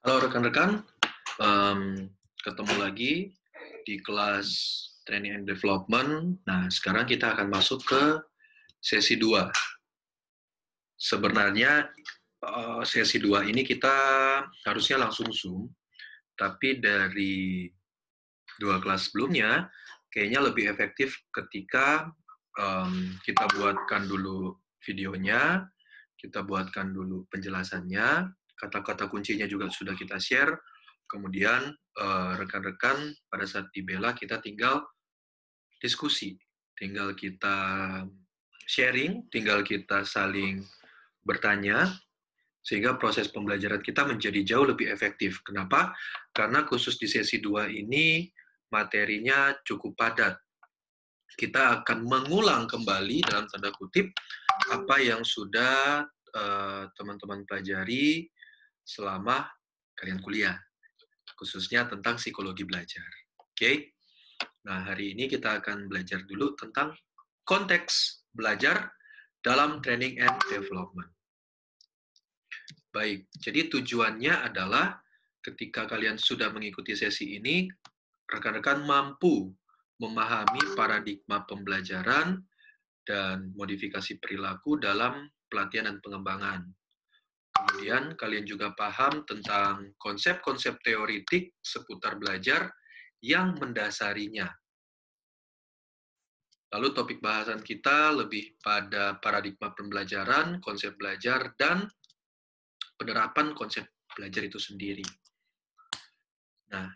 Halo rekan-rekan, ketemu lagi di kelas Training and Development. Nah, sekarang kita akan masuk ke sesi 2. Sebenarnya sesi 2 ini kita harusnya langsung Zoom, tapi dari 2 kelas sebelumnya, kayaknya lebih efektif ketika kita buatkan dulu videonya, kita buatkan dulu penjelasannya, kata-kata kuncinya juga sudah kita share, kemudian rekan-rekan pada saat dibela kita tinggal diskusi, tinggal kita sharing, tinggal kita saling bertanya, sehingga proses pembelajaran kita menjadi jauh lebih efektif. Kenapa? Karena khusus di sesi 2 ini materinya cukup padat. Kita akan mengulang kembali dalam tanda kutip apa yang sudah teman-teman pelajari selama kalian kuliah, khususnya tentang psikologi belajar. Oke? Nah, hari ini kita akan belajar dulu tentang konteks belajar dalam training and development. Baik, jadi tujuannya adalah ketika kalian sudah mengikuti sesi ini, rekan-rekan mampu memahami paradigma pembelajaran dan modifikasi perilaku dalam pelatihan dan pengembangan. Kemudian kalian juga paham tentang konsep-konsep teoritik seputar belajar yang mendasarinya. Lalu topik bahasan kita lebih pada paradigma pembelajaran, konsep belajar, dan penerapan konsep belajar itu sendiri. Nah,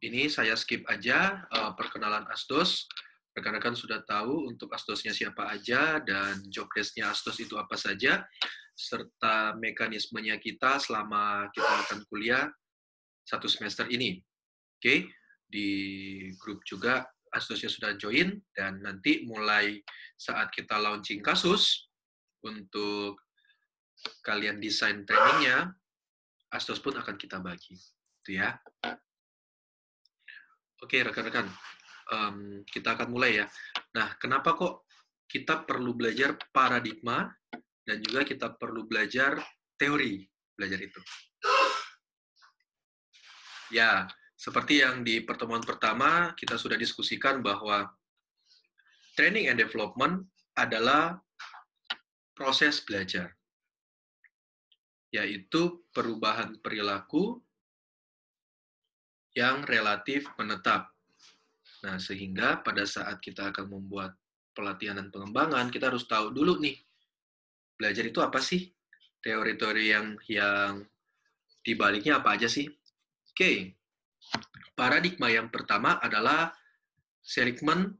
ini saya skip aja perkenalan Asdos. Rekan-rekan sudah tahu untuk Asdosnya siapa aja dan job desk-nya Asdos itu apa saja, serta mekanismenya kita selama kita akan kuliah 1 semester ini. Oke, di grup juga Asdosnya sudah join, dan nanti mulai saat kita launching kasus untuk kalian desain trainingnya, Asdos pun akan kita bagi. Itu ya. Oke, rekan-rekan, kita akan mulai ya. Nah, kenapa kok kita perlu belajar paradigma dan juga kita perlu belajar teori belajar itu? Ya, seperti yang di pertemuan pertama kita sudah diskusikan bahwa training and development adalah proses belajar, yaitu perubahan perilaku yang relatif menetap. Nah, sehingga pada saat kita akan membuat pelatihan dan pengembangan, kita harus tahu dulu nih, belajar itu apa sih? Teori-teori yang dibaliknya apa aja sih? Oke, paradigma yang pertama adalah Seligman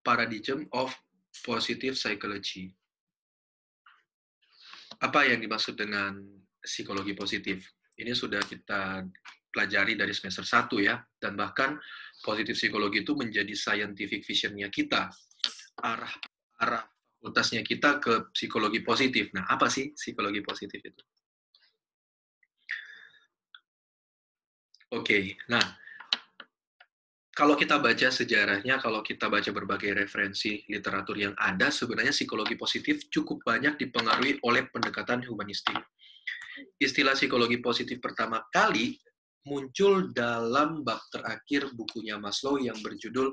Paradigm of Positive Psychology. Apa yang dimaksud dengan psikologi positif? Ini sudah kita pelajari dari semester 1 ya, dan bahkan positif psikologi itu menjadi scientific vision-nya kita, arah fakultasnya kita ke psikologi positif. Nah, apa sih psikologi positif itu? Oke, nah, kalau kita baca sejarahnya, kalau kita baca berbagai referensi literatur yang ada, sebenarnya psikologi positif cukup banyak dipengaruhi oleh pendekatan humanistik. Istilah psikologi positif pertama kali muncul dalam bab terakhir bukunya Maslow yang berjudul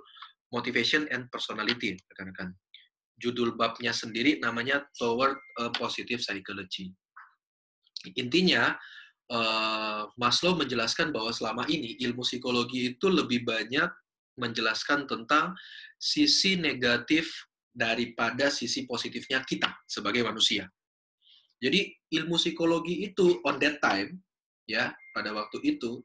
Motivation and Personality, rekan-rekan. Judul babnya sendiri namanya Toward a Positive Psychology. Intinya, Maslow menjelaskan bahwa selama ini ilmu psikologi itu lebih banyak menjelaskan tentang sisi negatif daripada sisi positifnya kita sebagai manusia. Jadi ilmu psikologi itu on that time, ya, pada waktu itu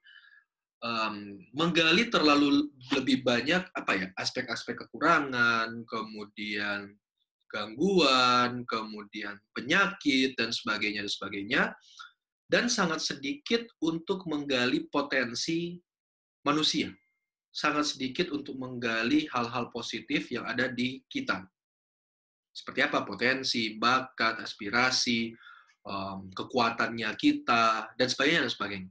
menggali terlalu lebih banyak apa ya, aspek-aspek kekurangan, kemudian gangguan, kemudian penyakit dan sebagainya, dan sangat sedikit untuk menggali potensi manusia. Sangat sedikit untuk menggali hal-hal positif yang ada di kita. Seperti apa potensi, bakat, aspirasi, kekuatannya kita, dan sebagainya.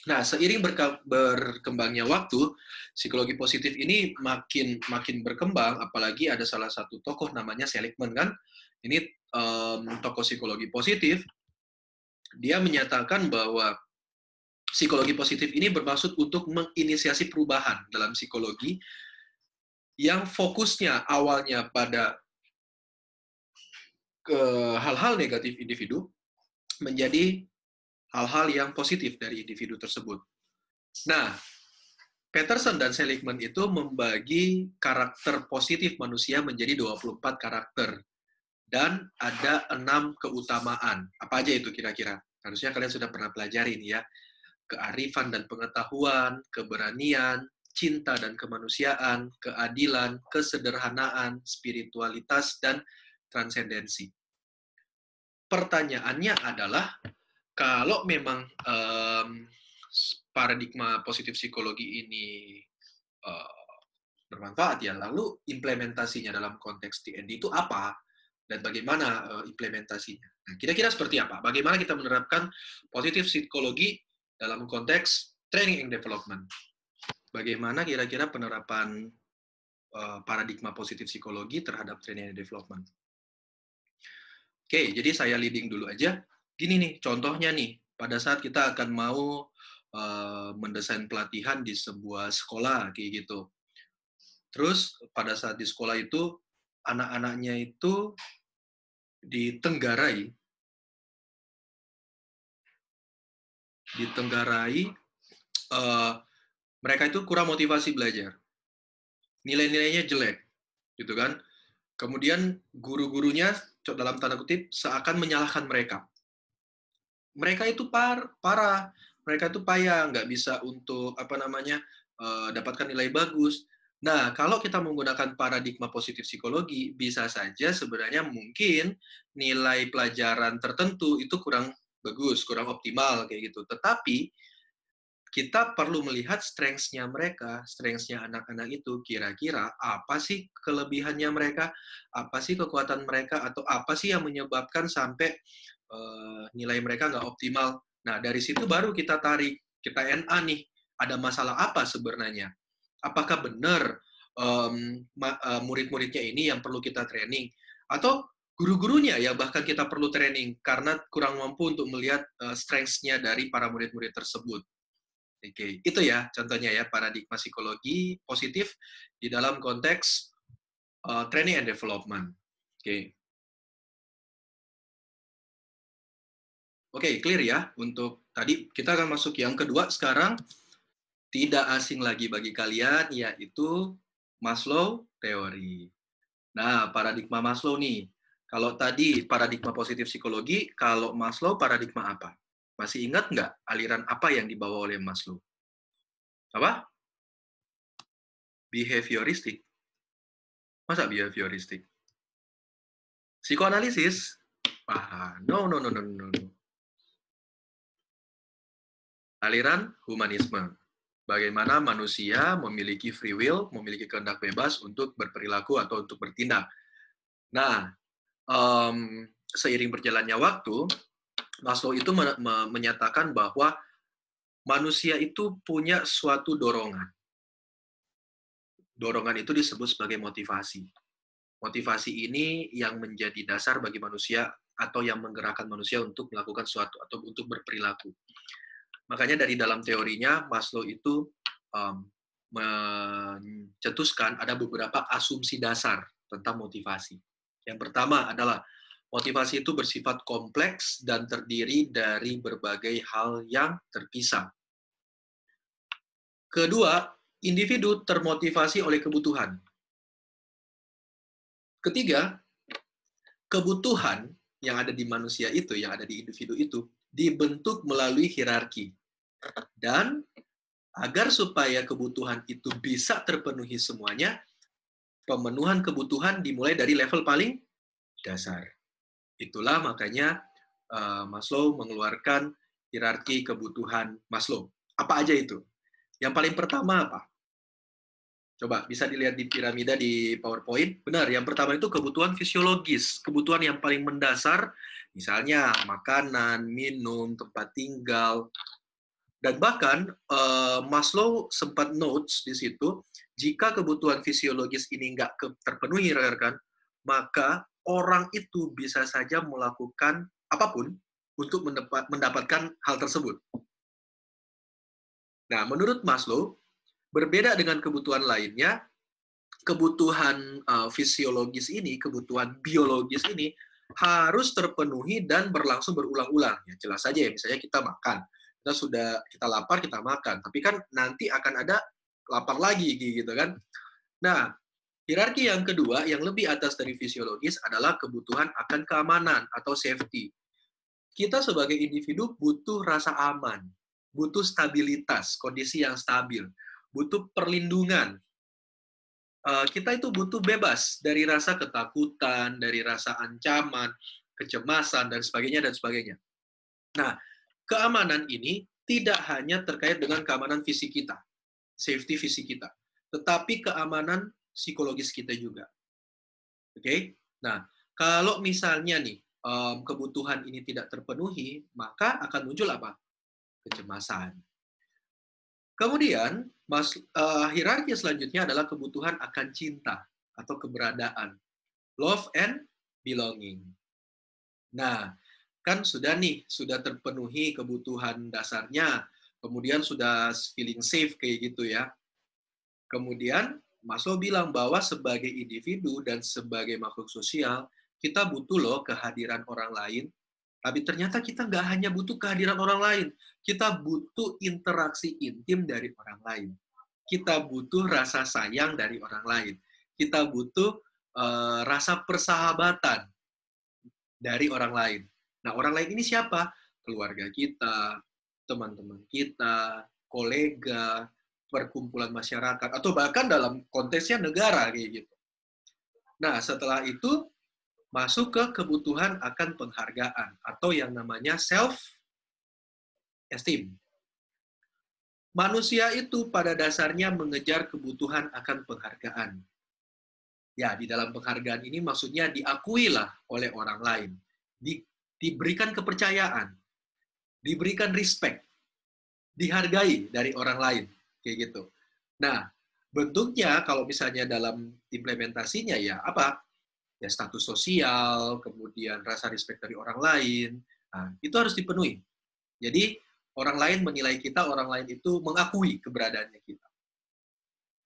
Nah, seiring berkembangnya waktu, psikologi positif ini makin berkembang, apalagi ada salah satu tokoh namanya Seligman kan. Ini tokoh psikologi positif, Dia menyatakan bahwa psikologi positif ini bermaksud untuk menginisiasi perubahan dalam psikologi yang fokusnya awalnya pada hal-hal negatif individu menjadi hal-hal yang positif dari individu tersebut. Nah, Peterson dan Seligman itu membagi karakter positif manusia menjadi 24 karakter. Dan ada 6 keutamaan. Apa aja itu kira-kira? Harusnya kalian sudah pernah pelajari nih ya. Kearifan dan pengetahuan, keberanian, cinta dan kemanusiaan, keadilan, kesederhanaan, spiritualitas, dan transendensi. Pertanyaannya adalah, kalau memang paradigma positif psikologi ini bermanfaat ya, lalu implementasinya dalam konteks TND itu apa? Dan bagaimana implementasinya? Nah, kira-kira seperti apa? Bagaimana kita menerapkan positif psikologi dalam konteks training and development? Bagaimana kira-kira penerapan paradigma positif psikologi terhadap training and development? Oke, jadi saya leading dulu aja. Gini nih, contohnya nih, pada saat kita akan mau mendesain pelatihan di sebuah sekolah, kayak gitu. Terus pada saat di sekolah itu, anak-anaknya itu ditenggarai, mereka itu kurang motivasi belajar. Nilai-nilainya jelek, gitu kan. Kemudian guru-gurunya, dalam tanda kutip, seakan menyalahkan mereka. Mereka itu parah, mereka itu payah, nggak bisa untuk dapatkan nilai bagus. Nah, kalau kita menggunakan paradigma positif psikologi, bisa saja sebenarnya mungkin nilai pelajaran tertentu itu kurang bagus, kurang optimal kayak gitu. Tetapi kita perlu melihat strengths-nya mereka, strengths-nya anak-anak itu, kira-kira apa sih kelebihannya mereka, apa sih kekuatan mereka, atau apa sih yang menyebabkan sampai nilai mereka nggak optimal. Nah, dari situ baru kita tarik, kita NA nih, ada masalah apa sebenarnya? Apakah benar murid-muridnya ini yang perlu kita training? Atau guru-gurunya ya bahkan kita perlu training karena kurang mampu untuk melihat strengths-nya dari para murid-murid tersebut. Oke, itu ya contohnya ya paradigma psikologi positif di dalam konteks training and development. Oke. Oke, clear ya untuk tadi. Kita akan masuk yang kedua sekarang. Tidak asing lagi bagi kalian, yaitu Maslow teori. Nah, paradigma Maslow nih. Kalau tadi paradigma positif psikologi, kalau Maslow paradigma apa? Masih ingat nggak aliran apa yang dibawa oleh Maslow? Apa? Behavioristik. Masa behavioristik? Psikoanalisis? No. Aliran humanisme. Bagaimana manusia memiliki free will, memiliki kehendak bebas untuk berperilaku atau untuk bertindak. Nah, seiring berjalannya waktu, Maslow itu menyatakan bahwa manusia itu punya suatu dorongan. Dorongan itu disebut sebagai motivasi. Motivasi ini yang menjadi dasar bagi manusia atau yang menggerakkan manusia untuk melakukan sesuatu atau untuk berperilaku. Makanya dari dalam teorinya, Maslow itu mencetuskan ada beberapa asumsi dasar tentang motivasi. Yang pertama adalah motivasi itu bersifat kompleks dan terdiri dari berbagai hal yang terpisah. Kedua, individu termotivasi oleh kebutuhan. Ketiga, kebutuhan yang ada di manusia itu, yang ada di individu itu, dibentuk melalui hierarki. Dan agar supaya kebutuhan itu bisa terpenuhi semuanya, pemenuhan kebutuhan dimulai dari level paling dasar. Itulah makanya Maslow mengeluarkan hierarki kebutuhan Maslow. Apa aja itu? Yang paling pertama apa? Coba bisa dilihat di piramida di PowerPoint. Benar, yang pertama itu kebutuhan fisiologis, kebutuhan yang paling mendasar, misalnya makanan, minum, tempat tinggal. Dan bahkan Maslow sempat notes di situ, jika kebutuhan fisiologis ini nggak terpenuhi, rekan-rekan, maka orang itu bisa saja melakukan apapun untuk mendapatkan hal tersebut. Nah, menurut Maslow, berbeda dengan kebutuhan lainnya, kebutuhan fisiologis ini, kebutuhan biologis ini harus terpenuhi dan berlangsung berulang-ulang. Ya, jelas saja ya, misalnya kita makan, kita lapar, kita makan, tapi kan nanti akan ada lapar lagi gitu kan. Nah, hierarki yang kedua yang lebih atas dari fisiologis adalah kebutuhan akan keamanan atau safety. Kita sebagai individu butuh rasa aman, butuh stabilitas, kondisi yang stabil, butuh perlindungan. Kita itu butuh bebas dari rasa ketakutan, dari rasa ancaman, kecemasan, dan sebagainya, dan sebagainya. Nah, keamanan ini tidak hanya terkait dengan keamanan fisik kita, safety fisik kita, tetapi keamanan psikologis kita juga. Oke? Nah, kalau misalnya nih, kebutuhan ini tidak terpenuhi, maka akan muncul apa? Kecemasan. Kemudian, hierarki selanjutnya adalah kebutuhan akan cinta atau keberadaan. Love and belonging. Nah, kan sudah terpenuhi kebutuhan dasarnya, kemudian sudah feeling safe kayak gitu ya. Kemudian Maslow bilang bahwa sebagai individu dan sebagai makhluk sosial, kita butuh loh kehadiran orang lain. Tapi ternyata kita nggak hanya butuh kehadiran orang lain, kita butuh interaksi intim dari orang lain. Kita butuh rasa sayang dari orang lain. Kita butuh rasa persahabatan dari orang lain. Nah, orang lain ini siapa? Keluarga kita, teman-teman kita, kolega, perkumpulan masyarakat, atau bahkan dalam konteksnya negara kayak gitu. Nah, setelah itu masuk ke kebutuhan akan penghargaan atau yang namanya self-esteem. Manusia itu pada dasarnya mengejar kebutuhan akan penghargaan. Ya, di dalam penghargaan ini maksudnya diakuilah oleh orang lain, diberikan kepercayaan, diberikan respect, dihargai dari orang lain, kayak gitu. Nah, bentuknya kalau misalnya dalam implementasinya ya apa? Ya status sosial, kemudian rasa respect dari orang lain, nah, itu harus dipenuhi. Jadi orang lain menilai kita, orang lain itu mengakui keberadaannya kita.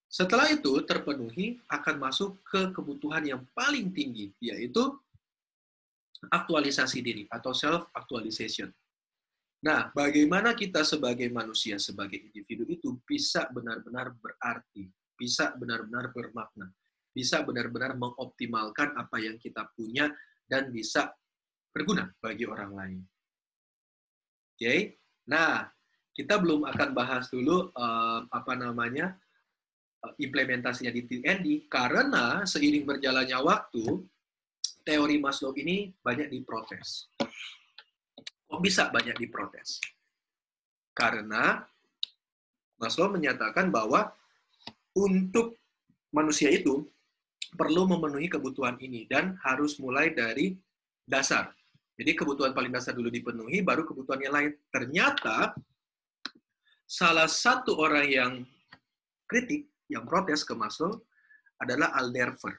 Setelah itu terpenuhi, akan masuk ke kebutuhan yang paling tinggi, yaitu aktualisasi diri atau self-actualization. Nah, bagaimana kita sebagai manusia, sebagai individu itu bisa benar-benar berarti, bisa benar-benar bermakna, bisa benar-benar mengoptimalkan apa yang kita punya, dan bisa berguna bagi orang lain. Oke? Nah, kita belum akan bahas dulu implementasinya di TND, karena seiring berjalannya waktu, teori Maslow ini banyak diprotes. Kok bisa banyak diprotes? Karena Maslow menyatakan bahwa untuk manusia itu perlu memenuhi kebutuhan ini dan harus mulai dari dasar. Jadi kebutuhan paling dasar dulu dipenuhi, baru kebutuhan yang lain. Ternyata salah satu orang yang kritik, yang protes ke Maslow adalah Alderfer.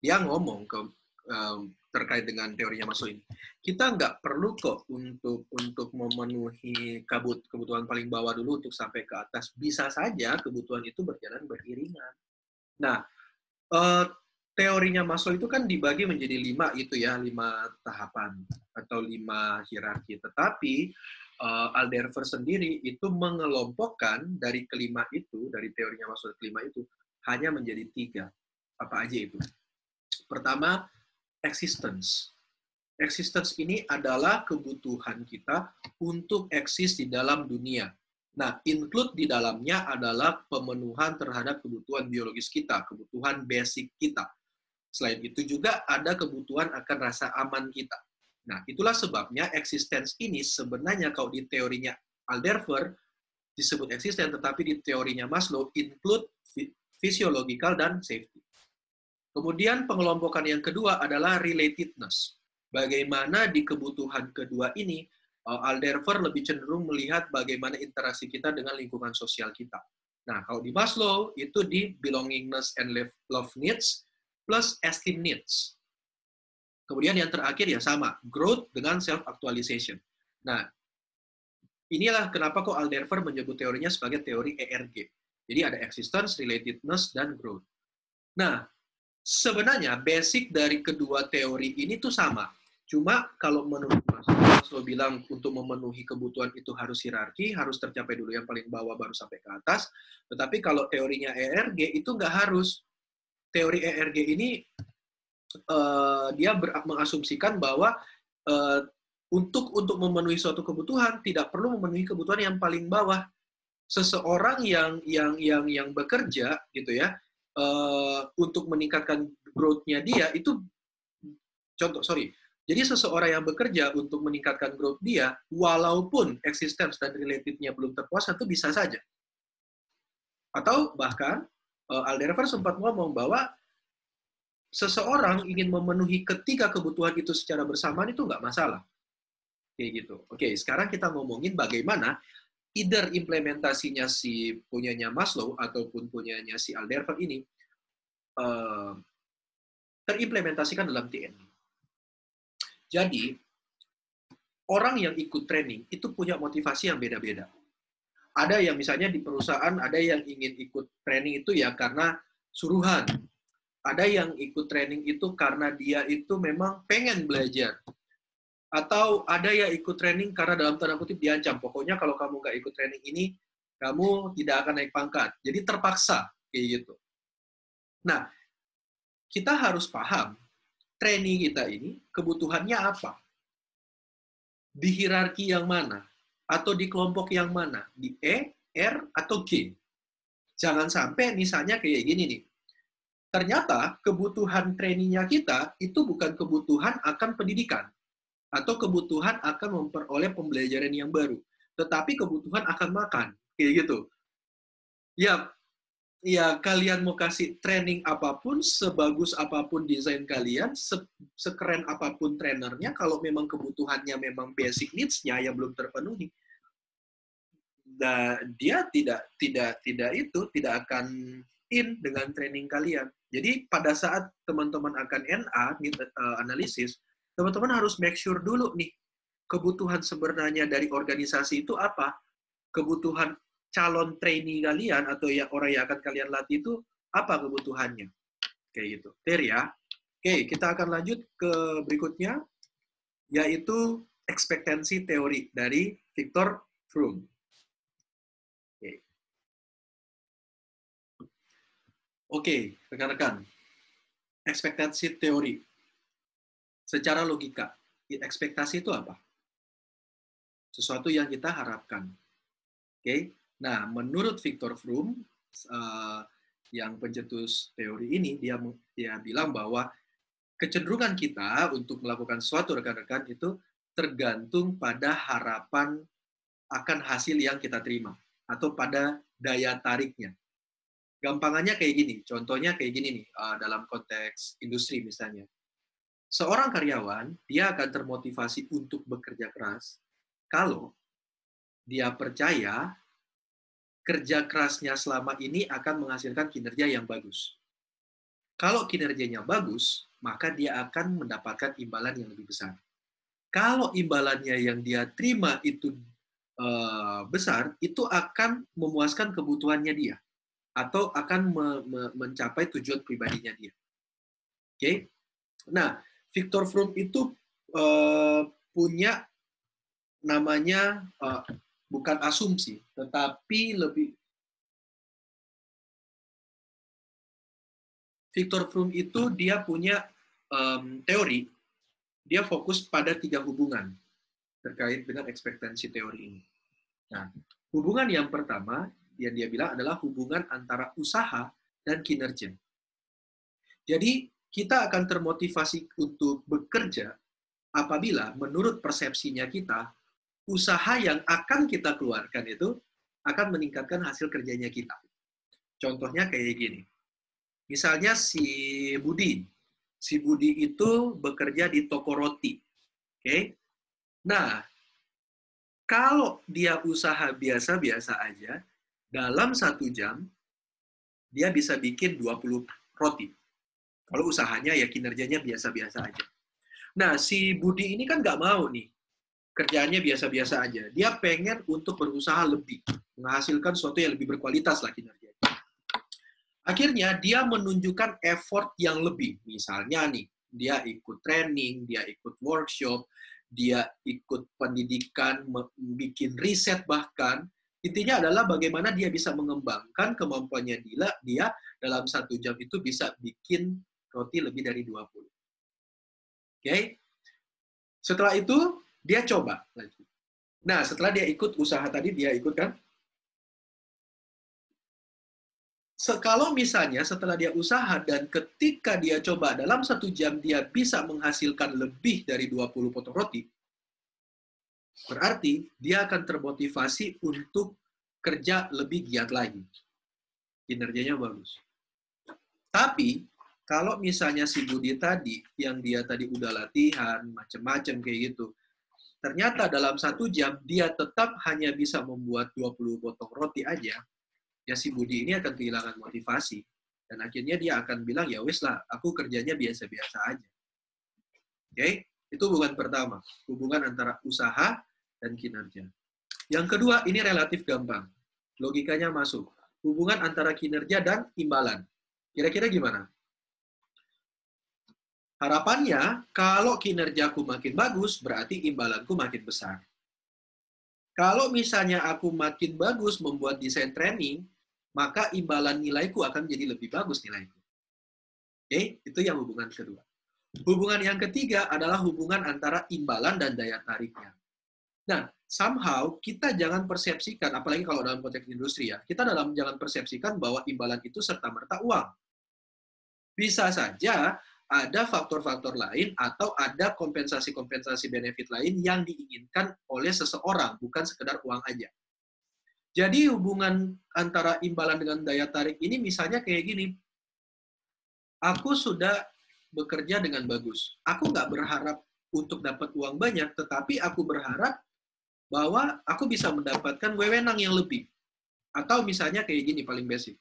Dia ngomong terkait dengan teorinya Maslow ini. Kita nggak perlu kok untuk memenuhi kebutuhan paling bawah dulu untuk sampai ke atas. Bisa saja kebutuhan itu berjalan beriringan. Nah, teorinya Maslow itu kan dibagi menjadi 5 tahapan atau 5 hierarki. Tetapi Alderfer sendiri itu mengelompokkan dari kelima itu, dari teorinya Maslow kelima itu, hanya menjadi 3. Apa aja itu? Pertama, existence. Existence ini adalah kebutuhan kita untuk eksis di dalam dunia. Nah, include di dalamnya adalah pemenuhan terhadap kebutuhan biologis kita, kebutuhan basic kita. Selain itu juga ada kebutuhan akan rasa aman kita. Nah, itulah sebabnya existence ini sebenarnya kalau di teorinya Alderfer disebut existence, tetapi di teorinya Maslow include physiological dan safety. Kemudian pengelompokan yang kedua adalah relatedness. Bagaimana di kebutuhan kedua ini, Alderfer lebih cenderung melihat bagaimana interaksi kita dengan lingkungan sosial kita. Nah, kalau di Maslow, itu di belongingness and love needs plus esteem needs. Kemudian yang terakhir ya sama, growth dengan self-actualization. Nah, inilah kenapa kok Alderfer menyebut teorinya sebagai teori ERG. Jadi ada existence, relatedness, dan growth. Nah, sebenarnya basic dari kedua teori ini tuh sama. Cuma kalau menurut Maslow bilang untuk memenuhi kebutuhan itu harus hierarki, harus tercapai dulu yang paling bawah baru sampai ke atas. Tetapi kalau teorinya ERG itu nggak harus. Teori ERG ini dia mengasumsikan bahwa untuk memenuhi suatu kebutuhan tidak perlu memenuhi kebutuhan yang paling bawah. Seseorang yang bekerja gitu ya untuk meningkatkan growth-nya dia itu jadi seseorang yang bekerja untuk meningkatkan growth dia walaupun existence dan related-nya belum terpuaskan itu bisa saja. Atau bahkan Alderfer sempat ngomong bahwa seseorang ingin memenuhi ketiga kebutuhan itu secara bersamaan itu nggak masalah. Kayak gitu. Oke, sekarang kita ngomongin bagaimana either implementasinya si punyanya Maslow ataupun punyanya si Alderfer ini terimplementasikan dalam TNI. Jadi, orang yang ikut training itu punya motivasi yang beda-beda. Ada yang misalnya di perusahaan, ada yang ingin ikut training itu ya karena suruhan. Ada yang ikut training itu karena dia itu memang pengen belajar. Atau ada yang ikut training karena dalam tanda kutip diancam. Pokoknya kalau kamu nggak ikut training ini, kamu tidak akan naik pangkat. Jadi terpaksa, kayak gitu. Nah, kita harus paham, trainee kita ini kebutuhannya apa? Di hierarki yang mana? Atau di kelompok yang mana? Di E, R, atau G? Jangan sampai misalnya kayak gini nih. Ternyata kebutuhan trainee-nya kita itu bukan kebutuhan akan pendidikan atau kebutuhan akan memperoleh pembelajaran yang baru, tetapi kebutuhan akan makan, kayak gitu. Ya kalian mau kasih training apapun, sebagus apapun desain kalian, sekeren apapun trainernya, kalau memang kebutuhannya memang basic needs-nya yang belum terpenuhi, dia tidak akan in dengan training kalian. Jadi pada saat teman-teman akan NA analisis, teman-teman harus make sure dulu nih kebutuhan sebenarnya dari organisasi itu apa, kebutuhan calon trainee kalian atau ya orang yang akan kalian latih itu apa kebutuhannya, kayak gitu. Clear ya? Oke, kita akan lanjut ke berikutnya, yaitu ekspektansi teori dari Viktor Fromm. Oke, rekan-rekan. Ekspektasi teori. Secara logika, ekspektasi itu apa? Sesuatu yang kita harapkan. Oke. Nah, menurut Viktor Fromm, yang pencetus teori ini, dia bilang bahwa kecenderungan kita untuk melakukan sesuatu, rekan-rekan, itu tergantung pada harapan akan hasil yang kita terima atau pada daya tariknya. Gampangannya kayak gini, contohnya kayak gini nih, dalam konteks industri misalnya. Seorang karyawan, dia akan termotivasi untuk bekerja keras kalau dia percaya kerja kerasnya selama ini akan menghasilkan kinerja yang bagus. Kalau kinerjanya bagus, maka dia akan mendapatkan imbalan yang lebih besar. Kalau imbalannya yang dia terima itu besar, itu akan memuaskan kebutuhannya dia atau akan mencapai tujuan pribadinya dia. Oke? Nah, Viktor Fromm itu punya namanya bukan asumsi, tetapi lebih Viktor Fromm itu dia punya teori, dia fokus pada 3 hubungan terkait dengan ekspektansi teori ini. Nah, hubungan yang pertama yang dia bilang adalah hubungan antara usaha dan kinerja. Jadi, kita akan termotivasi untuk bekerja apabila menurut persepsinya kita, usaha yang akan kita keluarkan itu akan meningkatkan hasil kerjanya kita. Contohnya kayak gini. Misalnya si Budi. Si Budi itu bekerja di toko roti. Oke? Nah, kalau dia usaha biasa-biasa aja, dalam 1 jam, dia bisa bikin 20 roti. Kalau usahanya ya kinerjanya biasa-biasa aja. Nah, si Budi ini kan nggak mau nih, kerjaannya biasa-biasa aja. Dia pengen untuk berusaha lebih, menghasilkan sesuatu yang lebih berkualitas lah kinerjanya. Akhirnya dia menunjukkan effort yang lebih. Misalnya nih, dia ikut training, dia ikut workshop, dia ikut pendidikan, bikin riset bahkan. Intinya adalah bagaimana dia bisa mengembangkan kemampuannya dia dalam 1 jam itu bisa bikin roti lebih dari 20. Oke? Setelah itu, dia coba lagi. Nah, setelah dia ikut usaha tadi, dia ikut kan? Kalau misalnya setelah dia usaha dan ketika dia coba dalam 1 jam dia bisa menghasilkan lebih dari 20 potong roti, berarti dia akan termotivasi untuk kerja lebih giat lagi. Kinerjanya bagus. Tapi, kalau misalnya si Budi tadi, yang dia tadi udah latihan, macam-macam kayak gitu, ternyata dalam 1 jam dia tetap hanya bisa membuat 20 potong roti aja, ya si Budi ini akan kehilangan motivasi. Dan akhirnya dia akan bilang, ya wes lah, aku kerjanya biasa-biasa aja. Oke? Itu hubungan pertama. Hubungan antara usaha dan kinerja. Yang kedua, ini relatif gampang. Logikanya masuk. Hubungan antara kinerja dan imbalan. Kira-kira gimana? Harapannya, kalau kinerjaku makin bagus, berarti imbalanku makin besar. Kalau misalnya aku makin bagus membuat desain training, maka imbalan nilaiku akan jadi lebih bagus nilaiku. Oke, itu yang hubungan kedua. Hubungan yang ketiga adalah hubungan antara imbalan dan daya tariknya. Nah, somehow kita jangan persepsikan, apalagi kalau dalam konteks industri ya, kita jangan persepsikan bahwa imbalan itu serta-merta uang. Bisa saja ada faktor-faktor lain atau ada kompensasi-kompensasi benefit lain yang diinginkan oleh seseorang, bukan sekedar uang aja. Jadi hubungan antara imbalan dengan daya tarik ini misalnya kayak gini, aku sudah bekerja dengan bagus. Aku nggak berharap untuk dapat uang banyak, tetapi aku berharap bahwa aku bisa mendapatkan wewenang yang lebih. Atau misalnya kayak gini, paling basic.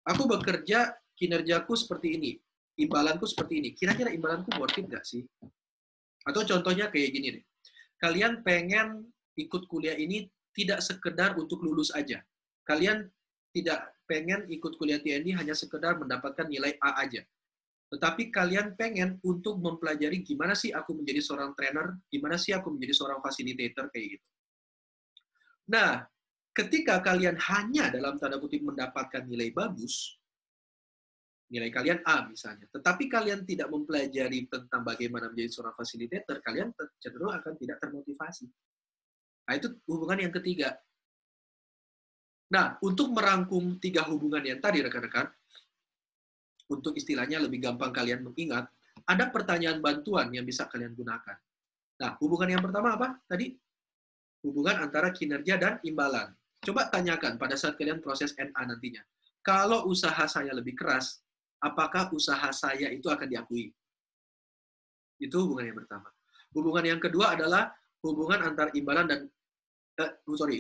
Aku bekerja, kinerjaku seperti ini, imbalanku seperti ini. Kira-kira imbalanku worth it nggak sih? Atau contohnya kayak gini deh. Kalian pengen ikut kuliah ini tidak sekedar untuk lulus aja. Kalian tidak pengen ikut kuliah TNI hanya sekedar mendapatkan nilai A aja. Tetapi kalian pengen untuk mempelajari gimana sih aku menjadi seorang trainer, gimana sih aku menjadi seorang facilitator, kayak gitu. Nah, ketika kalian hanya dalam tanda kutip mendapatkan nilai bagus, nilai kalian A misalnya, tetapi kalian tidak mempelajari tentang bagaimana menjadi seorang facilitator, kalian cenderung akan tidak termotivasi. Nah, itu hubungan yang ketiga. Nah, untuk merangkum 3 hubungan yang tadi, rekan-rekan, untuk istilahnya lebih gampang kalian mengingat, ada pertanyaan bantuan yang bisa kalian gunakan. Nah, hubungan yang pertama apa tadi? Hubungan antara kinerja dan imbalan. Coba tanyakan pada saat kalian proses NA nantinya. Kalau usaha saya lebih keras, apakah usaha saya itu akan diakui? Itu hubungan yang pertama. Hubungan yang kedua adalah hubungan antara imbalan dan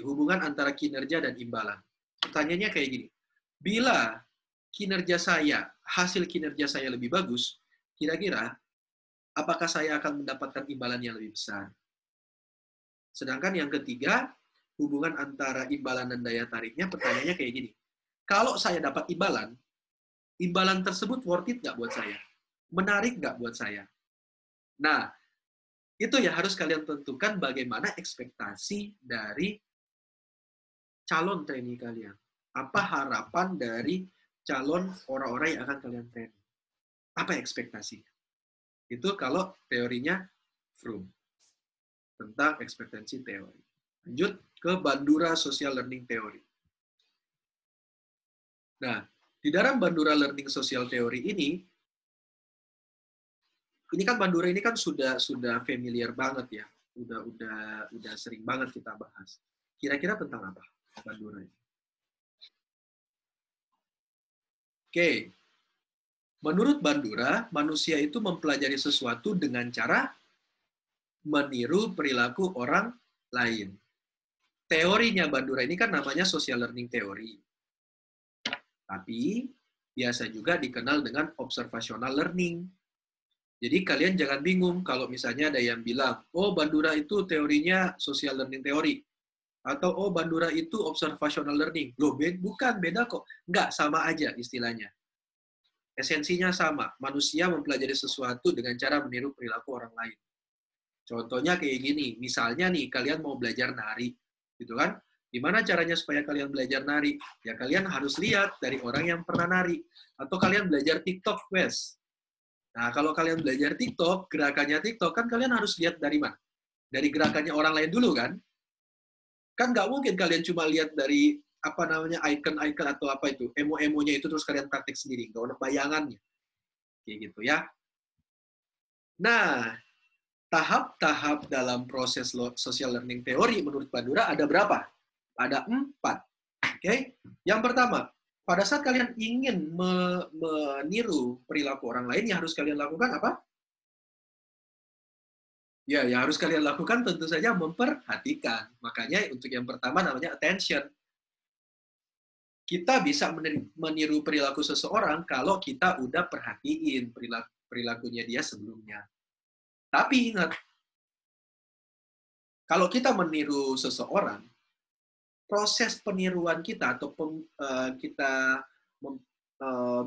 hubungan antara kinerja dan imbalan. Pertanyaannya kayak gini. Bila kinerja saya, hasil kinerja saya lebih bagus, kira-kira apakah saya akan mendapatkan imbalan yang lebih besar? Sedangkan yang ketiga, hubungan antara imbalan dan daya tariknya, pertanyaannya kayak gini. Kalau saya dapat imbalan tersebut worth it nggak buat saya? Menarik nggak buat saya? Nah, itu ya harus kalian tentukan bagaimana ekspektasi dari calon trainee kalian. Apa harapan dari calon orang-orang yang akan kalian training? Apa ekspektasinya? Itu kalau teorinya Froome. Tentang ekspektasi teori. Lanjut ke Bandura Social Learning Theory. Nah, di dalam Bandura Learning Social Theory ini kan Bandura ini kan sudah familiar banget ya. Udah sering banget kita bahas. Kira-kira tentang apa Bandura ini? Oke. Menurut Bandura, manusia itu mempelajari sesuatu dengan cara meniru perilaku orang lain. Teorinya Bandura ini kan namanya social learning theory. Tapi biasa juga dikenal dengan observational learning. Jadi kalian jangan bingung kalau misalnya ada yang bilang, oh Bandura itu teorinya social learning theory. Atau oh Bandura itu observational learning. Loh, bukan, beda kok. Enggak, sama aja istilahnya. Esensinya sama. Manusia mempelajari sesuatu dengan cara meniru perilaku orang lain. Contohnya kayak gini, misalnya nih kalian mau belajar nari, gitu kan? Gimana caranya supaya kalian belajar nari? Ya kalian harus lihat dari orang yang pernah nari. Atau kalian belajar TikTok, Wes. Nah, kalau kalian belajar TikTok, gerakannya TikTok, kan kalian harus lihat dari mana? Dari gerakannya orang lain dulu, kan? Kan nggak mungkin kalian cuma lihat dari apa namanya icon-icon atau apa itu, emo-emonya itu terus kalian praktik sendiri. Nggak ada bayangannya. Kayak gitu ya. Nah, tahap-tahap dalam proses social learning theory menurut Bandura ada berapa? Ada 4. Oke? Yang pertama, pada saat kalian ingin meniru perilaku orang lain, yang harus kalian lakukan apa? Ya, yang harus kalian lakukan tentu saja memperhatikan. Makanya untuk yang pertama namanya attention. Kita bisa meniru perilaku seseorang kalau kita udah perhatiin perilakunya dia sebelumnya. Tapi ingat, kalau kita meniru seseorang, proses peniruan kita atau kita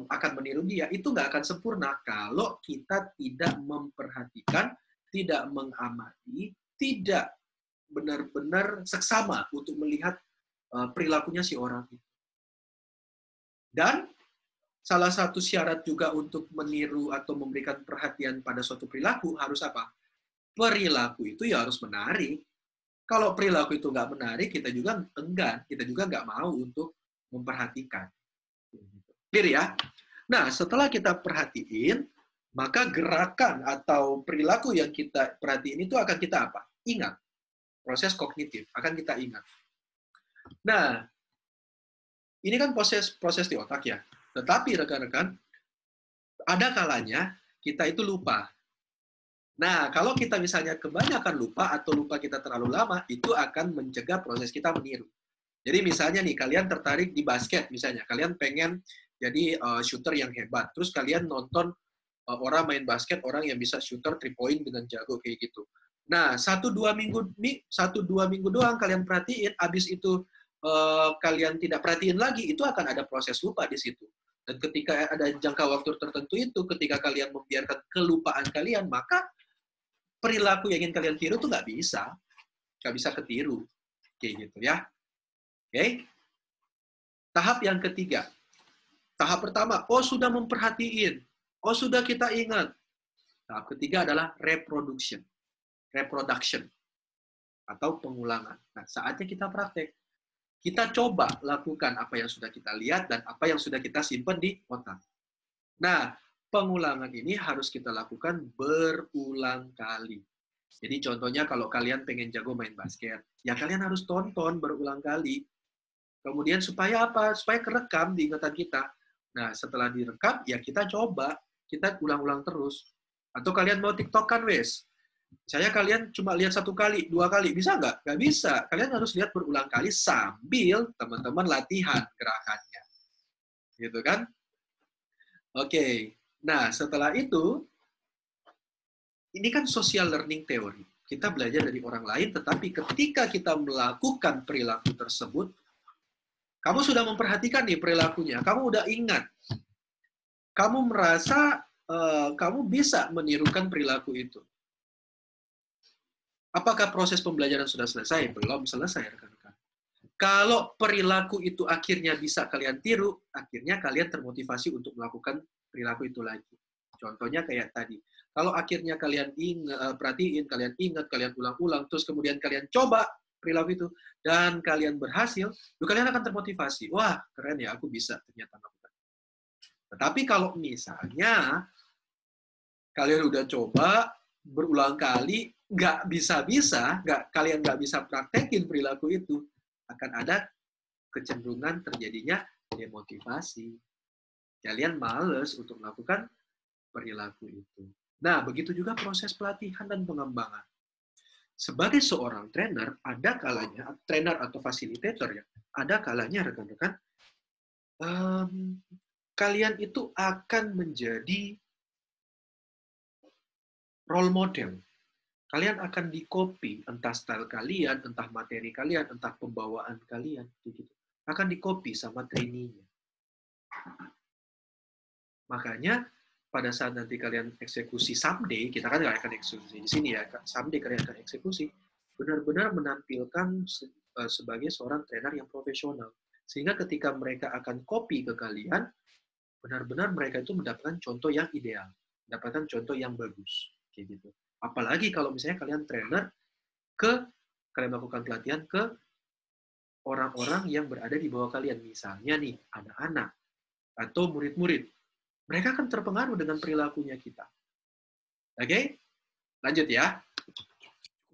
akan meniru dia itu nggak akan sempurna kalau kita tidak memperhatikan, tidak mengamati, tidak benar-benar seksama untuk melihat perilakunya si orang itu. Dan salah satu syarat juga untuk meniru atau memberikan perhatian pada suatu perilaku harus apa? Perilaku itu ya harus menarik. Kalau perilaku itu nggak menarik, kita juga enggan, kita juga nggak mau untuk memperhatikan. Clear ya? Nah, setelah kita perhatiin, maka gerakan atau perilaku yang kita perhatiin itu akan kita apa? Ingat. Proses kognitif akan kita ingat. Nah, ini kan proses di otak ya. Tetapi rekan-rekan, ada kalanya kita itu lupa. Nah, kalau kita misalnya kebanyakan lupa atau lupa kita terlalu lama, itu akan mencegah proses kita meniru. Jadi misalnya nih, kalian tertarik di basket misalnya, kalian pengen jadi shooter yang hebat, terus kalian nonton orang main basket, orang yang bisa shooter 3 point dengan jago kayak gitu. Nah, 1-2 minggu doang kalian perhatiin, abis itu kalian tidak perhatiin lagi, itu akan ada proses lupa di situ. Dan ketika ada jangka waktu tertentu itu, ketika kalian membiarkan kelupaan kalian, maka perilaku yang ingin kalian tiru tuh nggak bisa ketiru, kayak gitu ya. Oke. Tahap yang ketiga. Tahap pertama, oh sudah memperhatiin, oh sudah kita ingat. Tahap ketiga adalah reproduction atau pengulangan. Nah, saatnya kita praktek. Kita coba lakukan apa yang sudah kita lihat dan apa yang sudah kita simpan di otak. Nah, pengulangan ini harus kita lakukan berulang kali. Jadi contohnya kalau kalian pengen jago main basket, ya kalian harus tonton berulang kali. Kemudian supaya apa? Supaya kerekam di ingatan kita. Nah, setelah direkam, ya kita coba. Kita ulang-ulang terus. Atau kalian mau TikTok-kan, wes. Saya kalian cuma lihat 1 kali, 2 kali. Bisa nggak? Nggak bisa. Kalian harus lihat berulang kali sambil teman-teman latihan gerakannya. Gitu kan? Oke. Nah, setelah itu, ini kan social learning theory. Kita belajar dari orang lain, tetapi ketika kita melakukan perilaku tersebut, kamu sudah memperhatikan nih perilakunya, kamu udah ingat. Kamu merasa kamu bisa menirukan perilaku itu. Apakah proses pembelajaran sudah selesai? Belum selesai, rekan-rekan. Kalau perilaku itu akhirnya bisa kalian tiru, akhirnya kalian termotivasi untuk melakukan perilaku itu lagi. Contohnya kayak tadi. Kalau akhirnya kalian perhatiin, kalian ingat, kalian ulang-ulang, terus kemudian kalian coba perilaku itu, dan kalian berhasil, kalian akan termotivasi. Wah, keren ya, aku bisa ternyata melakukan. Tetapi kalau misalnya kalian udah coba berulang kali, nggak bisa-bisa, kalian nggak bisa praktekin perilaku itu, akan ada kecenderungan terjadinya demotivasi. Kalian males untuk melakukan perilaku itu. Nah, begitu juga proses pelatihan dan pengembangan. Sebagai seorang trainer, ada kalanya, trainer atau fasilitator ya, ada kalanya rekan-rekan, kalian itu akan menjadi role model. Kalian akan di-copy, entah style kalian, entah materi kalian, entah pembawaan kalian, gitu. Akan di-copy sama trainee-nya. Makanya pada saat nanti kalian eksekusi someday, kita kan nggak akan eksekusi di sini ya, someday kalian akan eksekusi, benar-benar menampilkan sebagai seorang trainer yang profesional. Sehingga ketika mereka akan copy ke kalian, benar-benar mereka itu mendapatkan contoh yang ideal, mendapatkan contoh yang bagus, kayak gitu. Apalagi kalau misalnya kalian trainer kalian melakukan pelatihan ke orang-orang yang berada di bawah kalian, misalnya nih anak-anak atau murid-murid, mereka akan terpengaruh dengan perilakunya kita. Oke, lanjut ya.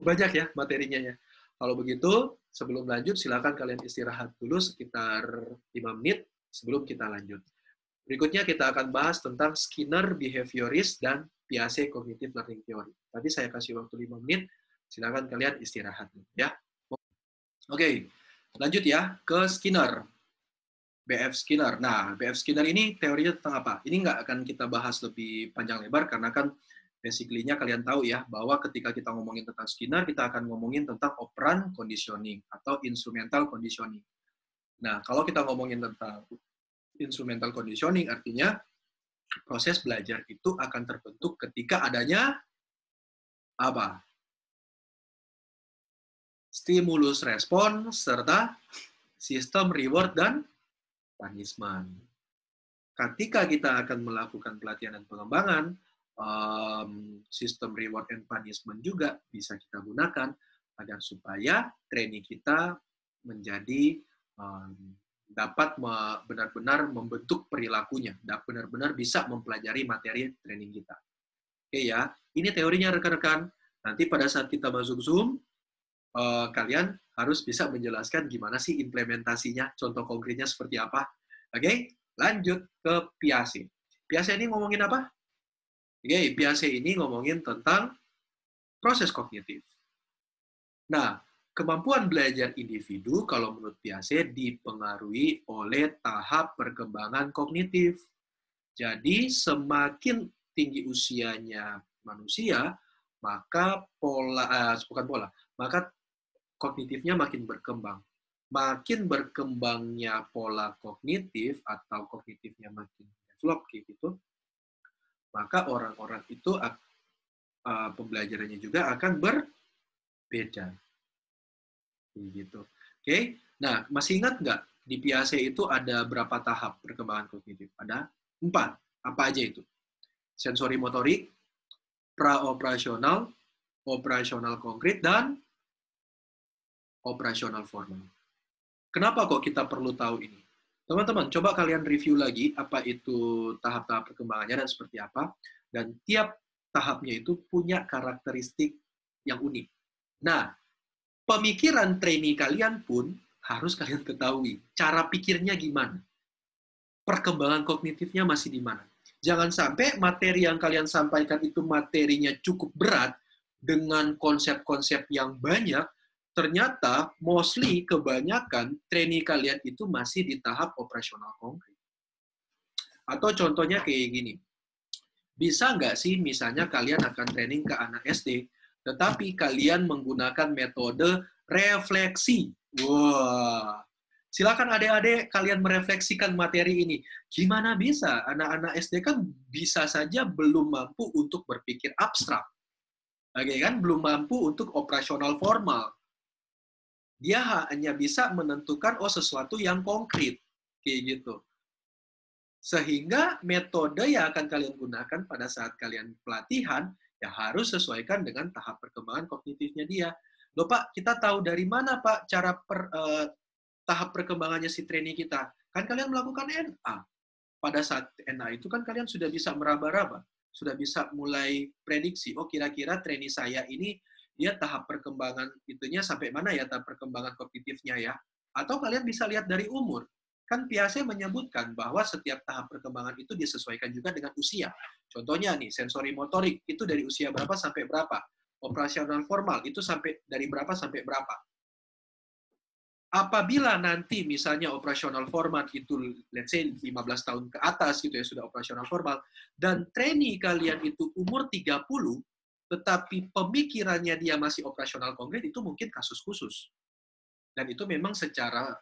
Banyak ya materinya ya. Kalau begitu, sebelum lanjut, silakan kalian istirahat dulu sekitar 5 menit sebelum kita lanjut. Berikutnya kita akan bahas tentang Skinner Behaviorist dan Piaget Cognitive Learning Theory. Tadi saya kasih waktu 5 menit, silakan kalian istirahat ya. Oke, lanjut ya ke Skinner. BF Skinner. Nah, BF Skinner ini teorinya tentang apa? Ini nggak akan kita bahas lebih panjang lebar karena kan basically-nya kalian tahu ya bahwa ketika kita ngomongin tentang Skinner, kita akan ngomongin tentang operant conditioning atau instrumental conditioning. Nah, kalau kita ngomongin tentang instrumental conditioning, artinya proses belajar itu akan terbentuk ketika adanya apa? Stimulus respon serta sistem reward dan punishment. Ketika kita akan melakukan pelatihan dan pengembangan, sistem reward and punishment juga bisa kita gunakan agar supaya trainee kita menjadi dapat benar-benar membentuk perilakunya, dan benar-benar bisa mempelajari materi training kita. Oke ya, ini teorinya rekan-rekan. Nanti pada saat kita masuk Zoom, kalian harus bisa menjelaskan gimana sih implementasinya, contoh konkretnya seperti apa. Oke, lanjut ke Piaget. Piaget ini ngomongin apa? Oke, Piaget ini ngomongin tentang proses kognitif. Nah, kemampuan belajar individu kalau menurut Piaget dipengaruhi oleh tahap perkembangan kognitif. Jadi semakin tinggi usianya manusia, maka maka kognitifnya makin berkembang. Makin berkembangnya pola kognitif atau kognitifnya makin develop gitu, maka orang-orang itu pembelajarannya juga akan berbeda. Gitu. Oke. Nah, masih ingat nggak di Piaget itu ada berapa tahap perkembangan kognitif? Ada 4. Apa aja itu? Sensori motorik, praoperasional, operasional konkret, dan operasional formal. Kenapa kok kita perlu tahu ini? Teman-teman, coba kalian review lagi apa itu tahap-tahap perkembangannya dan seperti apa. Dan tiap tahapnya itu punya karakteristik yang unik. Nah, pemikiran trainee kalian pun harus kalian ketahui. Cara pikirnya gimana? Perkembangan kognitifnya masih di mana? Jangan sampai materi yang kalian sampaikan itu materinya cukup berat dengan konsep-konsep yang banyak, ternyata mostly kebanyakan trainee kalian itu masih di tahap operasional konkret. Atau contohnya kayak gini, bisa nggak sih misalnya kalian akan training ke anak SD, tetapi kalian menggunakan metode refleksi. Wah, silakan adik-adik kalian merefleksikan materi ini. Gimana bisa? Anak-anak SD kan bisa saja belum mampu untuk berpikir abstrak. Oke kan? Belum mampu untuk operasional formal. Dia hanya bisa menentukan sesuatu yang konkret. Kayak gitu. Sehingga metode yang akan kalian gunakan pada saat kalian pelatihan ya harus sesuaikan dengan tahap perkembangan kognitifnya dia. Loh Pak, kita tahu dari mana Pak cara tahap perkembangannya si trainee kita? Kan kalian melakukan NA. Pada saat NA itu kan kalian sudah bisa meraba-raba, sudah bisa mulai prediksi, oh kira-kira trainee saya ini dia tahap perkembangan itunya sampai mana ya tahap perkembangan kognitifnya ya. Atau kalian bisa lihat dari umur. Kan Piaget menyebutkan bahwa setiap tahap perkembangan itu disesuaikan juga dengan usia. Contohnya nih, sensori motorik itu dari usia berapa sampai berapa. Operasional formal itu sampai dari berapa sampai berapa. Apabila nanti misalnya operasional formal itu let's say 15 tahun ke atas gitu ya sudah operasional formal dan trainee kalian itu umur 30, tetapi pemikirannya dia masih operasional konkret, itu mungkin kasus khusus. Dan itu memang secara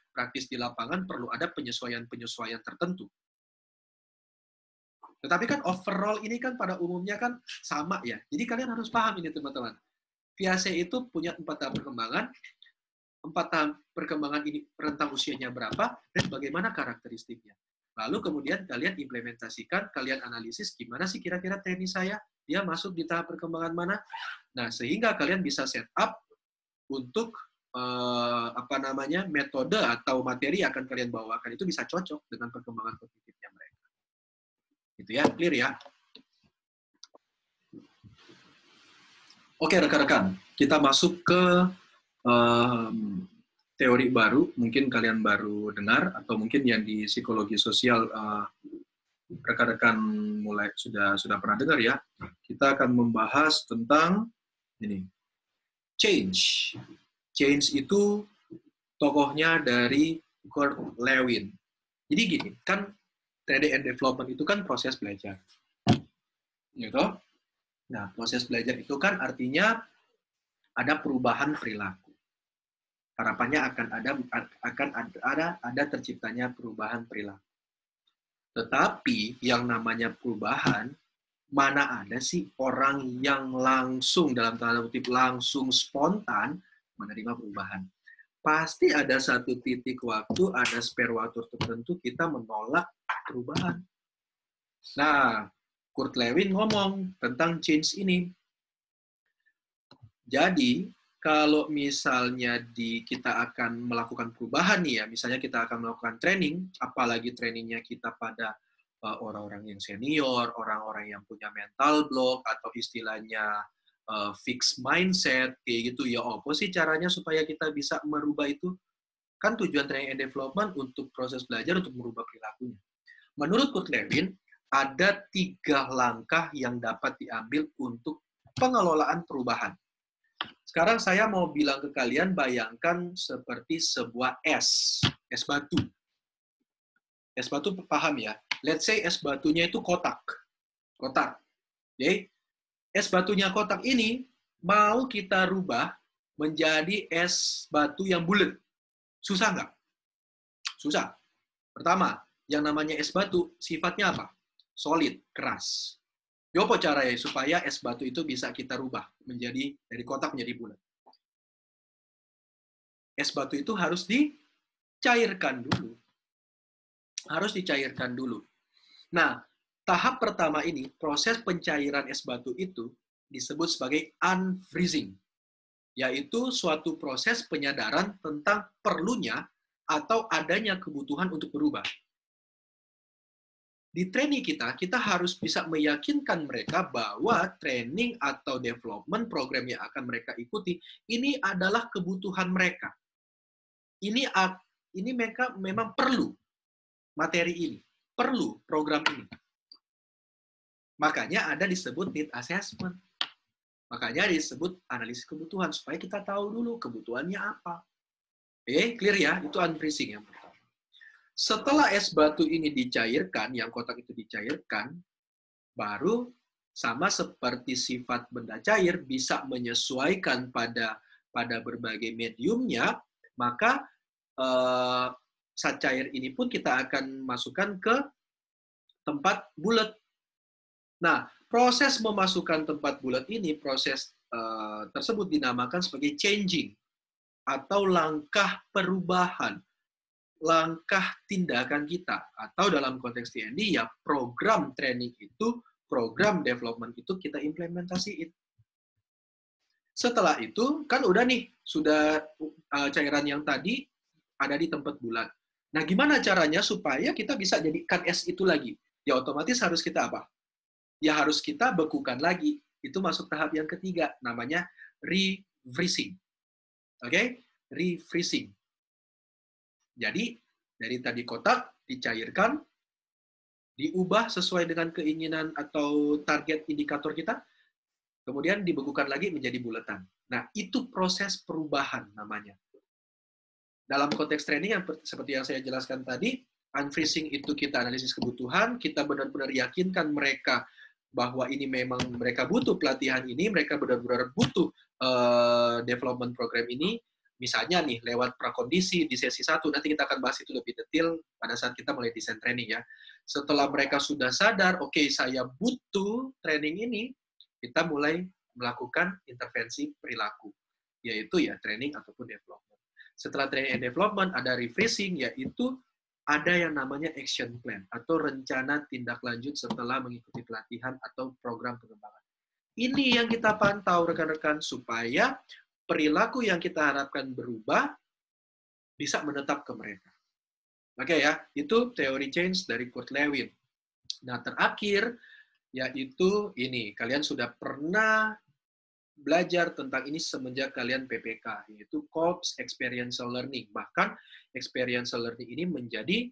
praktis di lapangan perlu ada penyesuaian-penyesuaian tertentu. Tetapi kan overall ini kan pada umumnya kan sama ya. Jadi kalian harus paham ini teman-teman. PAC itu punya 4 tahap perkembangan. 4 tahap perkembangan ini rentang usianya berapa dan bagaimana karakteristiknya. Lalu kemudian kalian implementasikan, kalian analisis gimana sih kira-kira trainee saya, dia masuk di tahap perkembangan mana. Nah, sehingga kalian bisa set up untuk metode atau materi yang akan kalian bawakan itu bisa cocok dengan perkembangan kognitifnya mereka. Gitu ya, clear ya? Oke, rekan-rekan, kita masuk ke teori baru, mungkin kalian baru dengar, atau mungkin yang di psikologi sosial rekan-rekan mulai sudah pernah dengar ya. Kita akan membahas tentang ini, change. Change itu tokohnya dari Kurt Lewin. Jadi gini, kan training and development itu kan proses belajar. Gitu? Nah, proses belajar itu kan artinya ada perubahan perilaku. Harapannya akan ada terciptanya perubahan perilaku. Tetapi yang namanya perubahan, mana ada sih orang yang langsung, dalam tanda kutip, langsung spontan menerima perubahan. Pasti ada satu titik waktu, ada spare waktu tertentu kita menolak perubahan. Nah, Kurt Lewin ngomong tentang change ini. Jadi, kalau misalnya kita akan melakukan perubahan nih ya, misalnya kita akan melakukan training, apalagi trainingnya kita pada orang-orang yang senior, orang-orang yang punya mental block, atau istilahnya fixed mindset, kayak gitu ya, apa sih caranya supaya kita bisa merubah itu? Kan tujuan training and development untuk proses belajar, untuk merubah perilakunya. Menurut Kurt Lewin, ada 3 langkah yang dapat diambil untuk pengelolaan perubahan. Sekarang saya mau bilang ke kalian, bayangkan seperti sebuah es batu. Es batu paham ya? Let's say es batunya itu kotak. Okay? Es batunya kotak ini mau kita rubah menjadi es batu yang bulat. Susah nggak? Susah. Pertama, yang namanya es batu sifatnya apa? Solid, keras. Apa caranya supaya es batu itu bisa kita rubah menjadi dari kotak menjadi bulat? Es batu itu harus dicairkan dulu. Harus dicairkan dulu. Nah, tahap pertama ini, proses pencairan es batu itu disebut sebagai unfreezing, yaitu suatu proses penyadaran tentang perlunya atau adanya kebutuhan untuk berubah. Di training kita harus bisa meyakinkan mereka bahwa training atau development program yang akan mereka ikuti ini adalah kebutuhan mereka. Ini mereka memang perlu materi ini, perlu program ini. Makanya ada disebut need assessment. Makanya disebut analisis kebutuhan supaya kita tahu dulu kebutuhannya apa. Clear ya? Itu unfreezing yang pertama. Setelah es batu ini dicairkan, yang kotak itu dicairkan, baru sama seperti sifat benda cair bisa menyesuaikan pada berbagai mediumnya, maka zat cair ini pun kita akan masukkan ke tempat bulat. Nah, proses memasukkan tempat bulat ini, proses tersebut dinamakan sebagai changing atau langkah perubahan. Langkah tindakan kita, atau dalam konteks TND ya program training itu, program development itu kita implementasiin. Setelah itu kan udah nih, sudah cairan yang tadi ada di tempat bulat. Nah, gimana caranya supaya kita bisa jadikan es itu lagi? Ya otomatis harus kita apa? Ya harus kita bekukan lagi. Itu masuk tahap yang ketiga, namanya refreezing. Oke? Refreezing. Jadi, dari tadi kotak dicairkan, diubah sesuai dengan keinginan atau target indikator kita, kemudian dibekukan lagi menjadi bulatan. Nah, itu proses perubahan namanya. Dalam konteks training, seperti yang saya jelaskan tadi, unfreezing itu kita analisis kebutuhan, kita benar-benar yakinkan mereka bahwa ini memang mereka butuh pelatihan ini, mereka benar-benar butuh development program ini, misalnya nih lewat prakondisi di sesi 1, nanti kita akan bahas itu lebih detail pada saat kita mulai desain training ya. Setelah mereka sudah sadar, oke, saya butuh training ini, kita mulai melakukan intervensi perilaku, yaitu ya training ataupun development. Setelah training and development, ada refreshing, yaitu ada yang namanya action plan atau rencana tindak lanjut setelah mengikuti pelatihan atau program pengembangan. Ini yang kita pantau rekan-rekan supaya perilaku yang kita harapkan berubah bisa menetap ke mereka. Oke ya, itu teori change dari Kurt Lewin. Nah, terakhir yaitu ini, kalian sudah pernah belajar tentang ini semenjak kalian PPK, yaitu Kolb's Experiential Learning. Bahkan Experiential Learning ini menjadi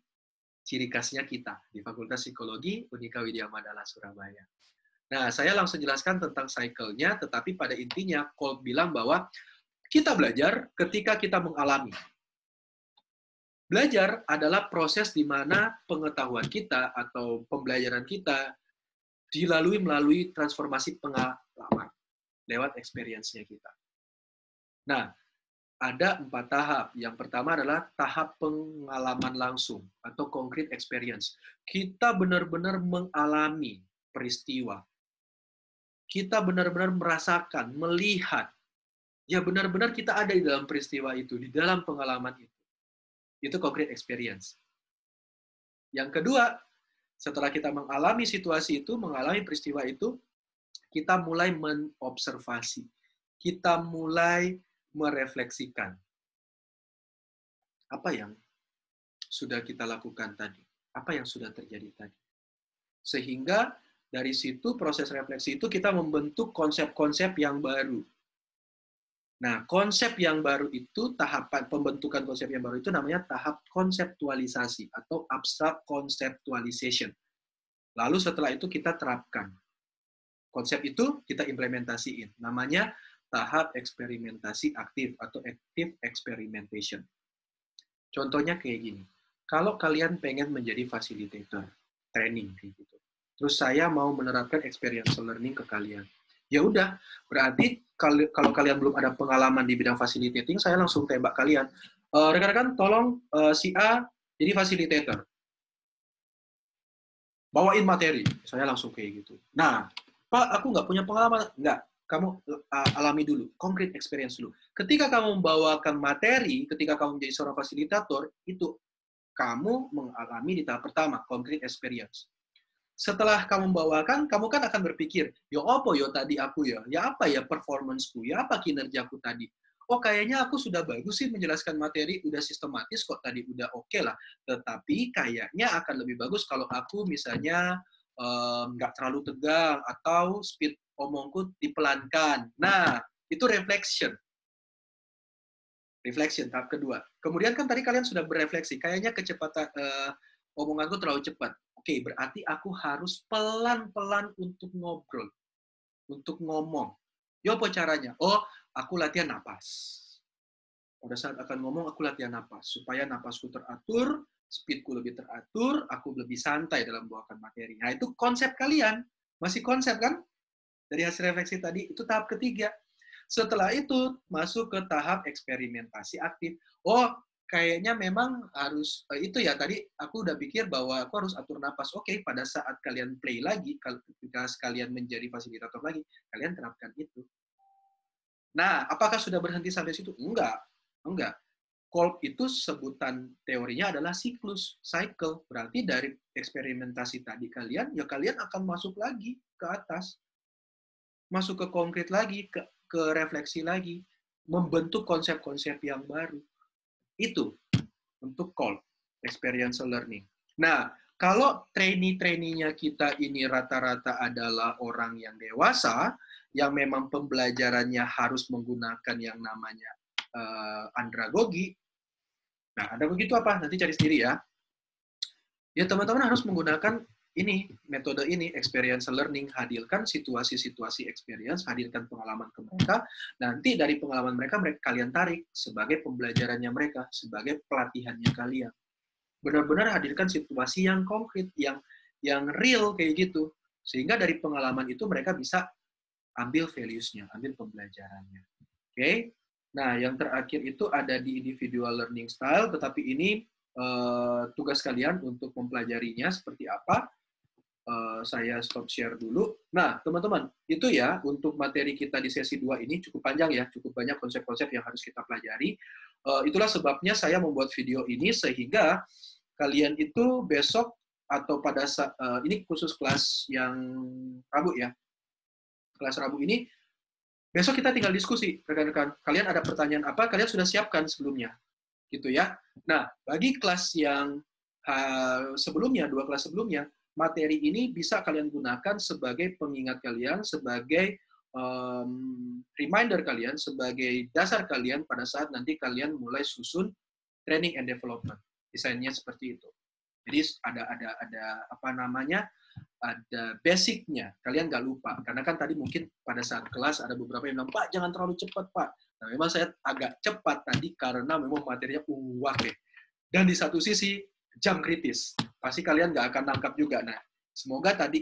ciri khasnya kita di Fakultas Psikologi Unika Widya Mandala Surabaya. Nah, saya langsung jelaskan tentang cycle-nya, tetapi pada intinya Kolb bilang bahwa kita belajar ketika kita mengalami. Belajar adalah proses di mana pengetahuan kita atau pembelajaran kita dilalui melalui transformasi pengalaman lewat experience-nya kita. Nah, ada 4 tahap. Yang pertama adalah tahap pengalaman langsung atau concrete experience. Kita benar-benar mengalami peristiwa. Kita benar-benar merasakan, melihat. Ya benar-benar kita ada di dalam peristiwa itu, di dalam pengalaman itu. Itu concrete experience. Yang kedua, setelah kita mengalami situasi itu, mengalami peristiwa itu, kita mulai mengobservasi. Kita mulai merefleksikan. Apa yang sudah kita lakukan tadi? Apa yang sudah terjadi tadi? Sehingga dari situ, proses refleksi itu kita membentuk konsep-konsep yang baru. Nah, konsep yang baru itu, tahapan pembentukan konsep yang baru itu namanya tahap konseptualisasi atau abstract conceptualization. Lalu setelah itu kita terapkan. Konsep itu kita implementasiin. Namanya tahap eksperimentasi aktif atau active experimentation. Contohnya kayak gini. Kalau kalian pengen menjadi facilitator, training kayak gitu. Terus saya mau menerapkan experiential learning ke kalian. Ya udah, berarti kalau kalian belum ada pengalaman di bidang facilitating, saya langsung tembak kalian. Rekan-rekan, tolong si A jadi facilitator. Bawain materi. Saya langsung kayak gitu. Nah, Pak, aku nggak punya pengalaman. Nggak. Kamu alami dulu. Concrete experience dulu. Ketika kamu membawakan materi, ketika kamu menjadi seorang fasilitator, itu kamu mengalami di tahap pertama, concrete experience. Setelah kamu membawakan, kamu kan akan berpikir, ya apa ya tadi aku ya? Ya apa ya performance-ku? Ya apa kinerjaku tadi? Oh, kayaknya aku sudah bagus sih menjelaskan materi, udah sistematis kok tadi, udah oke lah. Tetapi kayaknya akan lebih bagus kalau aku misalnya nggak terlalu tegang atau speed omongku dipelankan. Nah, itu reflection. Reflection tahap kedua. Kemudian kan tadi kalian sudah berefleksi, kayaknya kecepatan omonganku terlalu cepat. Oke, berarti aku harus pelan-pelan untuk ngobrol, untuk ngomong. Ya apa caranya? Oh, aku latihan napas. Pada saat akan ngomong, aku latihan napas. Supaya napasku teratur, speedku lebih teratur, aku lebih santai dalam membawakan materi. Nah, itu konsep kalian. Masih konsep kan? Dari hasil refleksi tadi, itu tahap ketiga. Setelah itu, masuk ke tahap eksperimentasi aktif. Oh, kayaknya memang harus, itu ya, tadi aku udah pikir bahwa aku harus atur napas. Oke, pada saat kalian play lagi, ketika kalian menjadi fasilitator lagi, kalian terapkan itu. Nah, apakah sudah berhenti sampai situ? Enggak. Enggak. Kolb itu sebutan teorinya adalah siklus, cycle. Berarti dari eksperimentasi tadi kalian, ya kalian akan masuk lagi ke atas. Masuk ke konkret lagi, ke refleksi lagi. Membentuk konsep-konsep yang baru. Itu untuk Kolb, experiential learning. Nah, kalau trainee-trainee-nya kita ini rata-rata adalah orang yang dewasa, yang memang pembelajarannya harus menggunakan yang namanya andragogi. Nah, andragogi itu apa? Nanti cari sendiri ya. Ya, teman-teman harus menggunakan ini, metode ini, experiential learning, hadirkan situasi-situasi experience, hadirkan pengalaman ke mereka, nanti dari pengalaman mereka kalian tarik sebagai pembelajarannya mereka, sebagai pelatihannya kalian. Benar-benar hadirkan situasi yang konkret, yang real kayak gitu. Sehingga dari pengalaman itu mereka bisa ambil values-nya, ambil pembelajarannya. Oke. Nah, yang terakhir itu ada di individual learning style, tetapi ini tugas kalian untuk mempelajarinya seperti apa. Saya stop share dulu. Nah, teman-teman, itu ya untuk materi kita di sesi 2 ini cukup panjang ya, cukup banyak konsep-konsep yang harus kita pelajari. Itulah sebabnya saya membuat video ini sehingga kalian itu besok atau pada saat ini khusus kelas yang Rabu ya. Kelas Rabu ini besok kita tinggal diskusi, rekan-rekan. Kalian ada pertanyaan apa? Kalian sudah siapkan sebelumnya, gitu ya. Nah, bagi kelas yang sebelumnya, 2 kelas sebelumnya, materi ini bisa kalian gunakan sebagai pengingat kalian, sebagai reminder kalian, sebagai dasar kalian pada saat nanti kalian mulai susun training and development. Desainnya seperti itu. Jadi ada apa namanya? Ada basicnya, kalian nggak lupa. Karena kan tadi mungkin pada saat kelas ada beberapa yang bilang, Pak, jangan terlalu cepat, Pak. Nah, memang saya agak cepat tadi karena memang materinya wah deh. Dan di satu sisi, jam kritis. Pasti kalian nggak akan nangkap juga. Nah, semoga tadi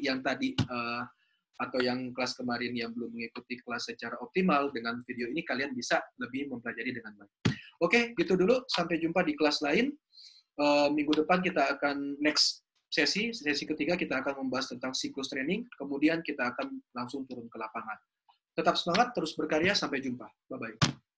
atau yang kelas kemarin yang belum mengikuti kelas secara optimal, dengan video ini kalian bisa lebih mempelajari dengan baik. Oke, gitu dulu. Sampai jumpa di kelas lain. Minggu depan kita akan next sesi ketiga kita akan membahas tentang siklus training, kemudian kita akan langsung turun ke lapangan. Tetap semangat, terus berkarya, sampai jumpa. Bye-bye.